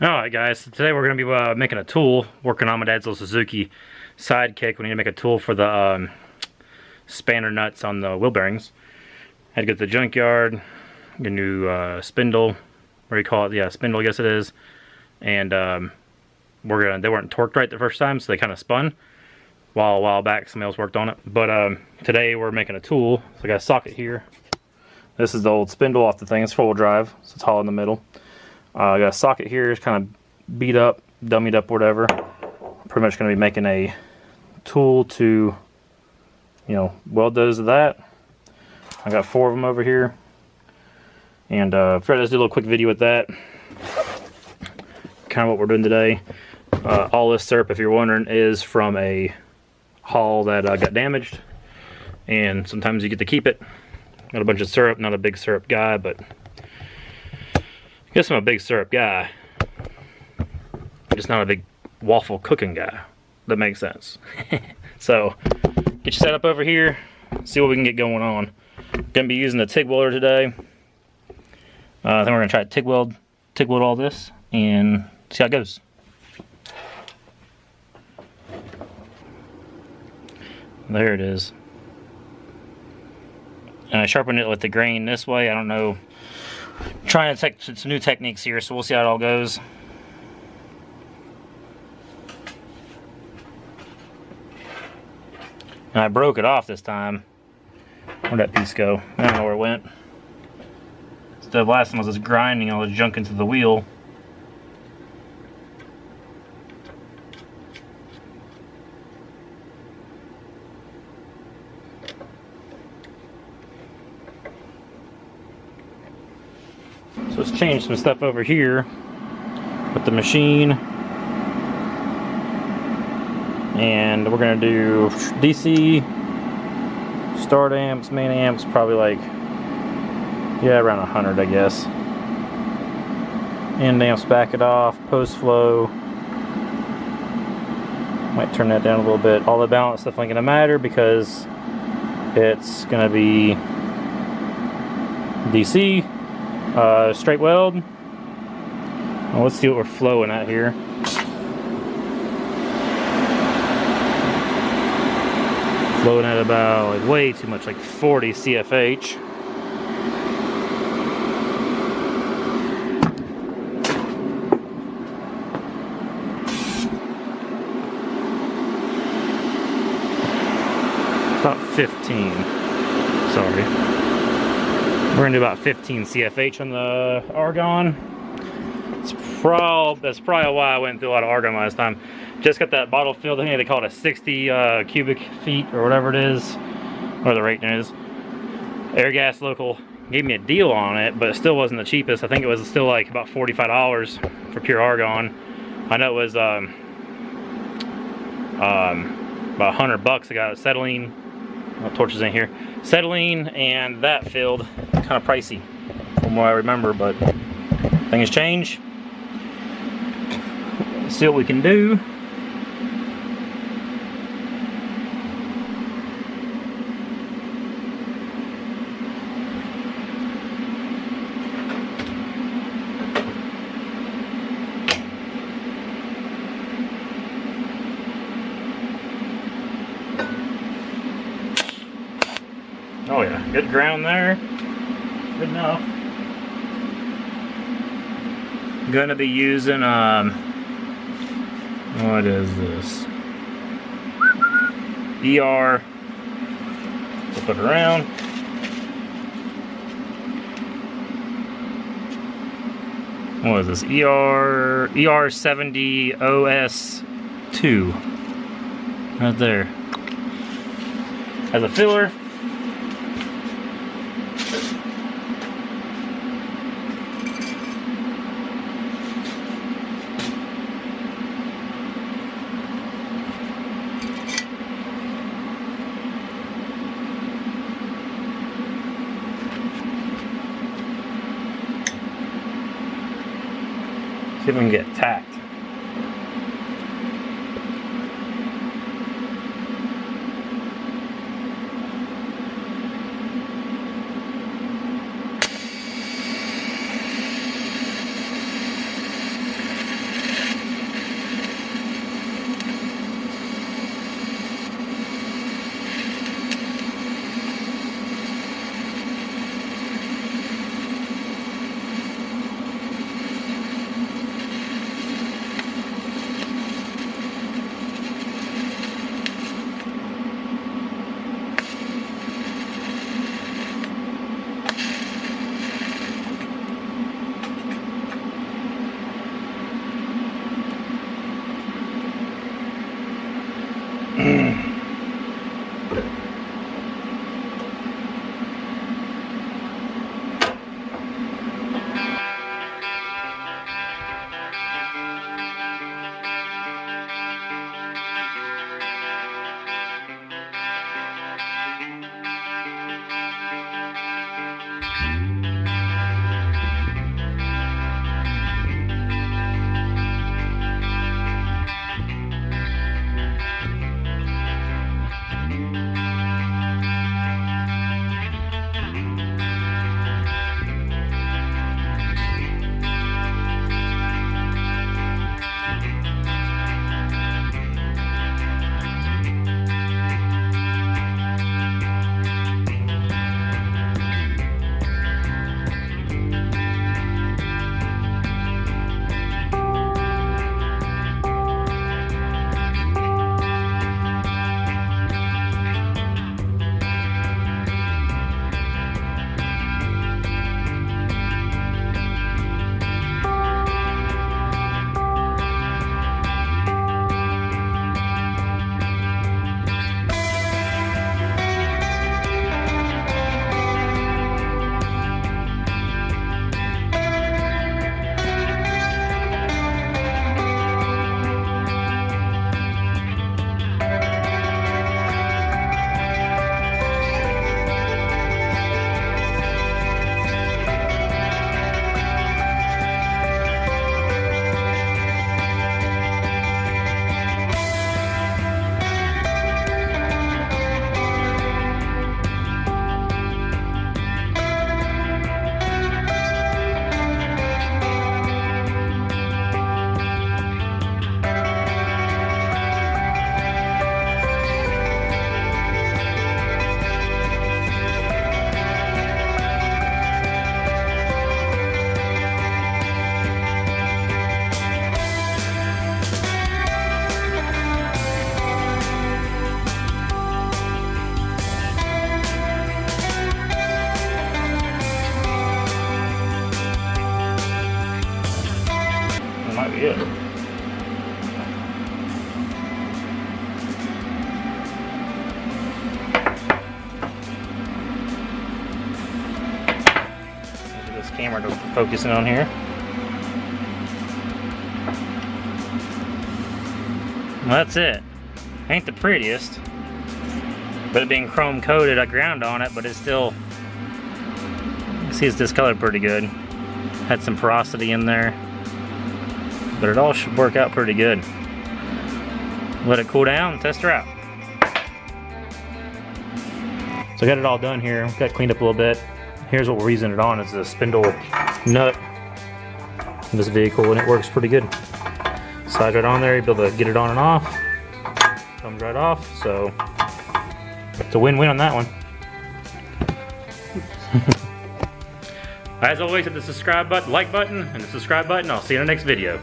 Alright guys, so today we're going to be making a tool, working on my dad's little Suzuki sidekick. We need to make a tool for the spanner nuts on the wheel bearings. Had to go to the junkyard, get a new spindle, what do you call it? Yeah, spindle I guess it is. And they weren't torqued right the first time, so they kind of spun. A while back somebody else worked on it. But today we're making a tool. So I got a socket here. This is the old spindle off the thing, it's 4-wheel drive, so it's hollow in the middle. I got a socket here, it's kind of beat up, dummied up, whatever. Pretty much going to be making a tool to, weld those to that. I got 4 of them over here. And let's do a little quick video with that. Kind of what we're doing today. All this syrup, if you're wondering, is from a haul that got damaged. And sometimes you get to keep it. Got a bunch of syrup, not a big syrup guy, but I guess I'm a big syrup guy. I'm just not a big waffle cooking guy. That makes sense. So, get you set up over here, see what we can get going on. Gonna be using the Tig welder today. I think we're gonna try to TIG weld all this and see how it goes. There it is. And I sharpened it with the grain this way. I don't know. Trying to take some new techniques here, so we'll see how it all goes. And I broke it off this time. Where'd that piece go? I don't know where it went. The last one was just grinding all the junk into the wheel. So let's change some stuff over here with the machine. And we're going to do DC, start amps, main amps, probably like, yeah, around 100 I guess. End amps, back it off, post flow. Might turn that down a little bit. All the balance stuff ain't going to matter because it's going to be DC. Straight weld. Well, let's see what we're flowing at here. Flowing at about, like, way too much, like 40 CFH. About 15. Sorry. We're gonna do about 15 CFH on the argon. That's probably why I went through a lot of argon last time. Just got that bottle filled. I think they call it a 60 cubic feet or whatever it is, or the rate is. Airgas Local gave me a deal on it, but it still wasn't the cheapest. I think it was still like about $45 for pure argon. I know it was about $100. I got acetylene. Torches in here. Acetylene and that filled. Kind of pricey from what I remember, but things change. Let's see what we can do. Oh yeah, good ground there. Good enough. I'm gonna be using what is this? ER. Flip it around. What is this? ER70 OS2. Right there. As a filler. See if we can get tacked. might be it. Look at this camera focusing on here. Well, that's it. Ain't the prettiest, but it being chrome coated, I ground on it, but it's still, you can see it's discolored pretty good. Had some porosity in there, but it all should work out pretty good. Let it cool down, test her out. So I got it all done here, got it cleaned up a little bit. Here's what we're using it on, it's a spindle nut in this vehicle, and it works pretty good. Slides right on there, you'll be able to get it on and off. Comes right off, so it's a win-win on that one. As always, hit the subscribe button, like button, and the subscribe button. I'll see you in the next video.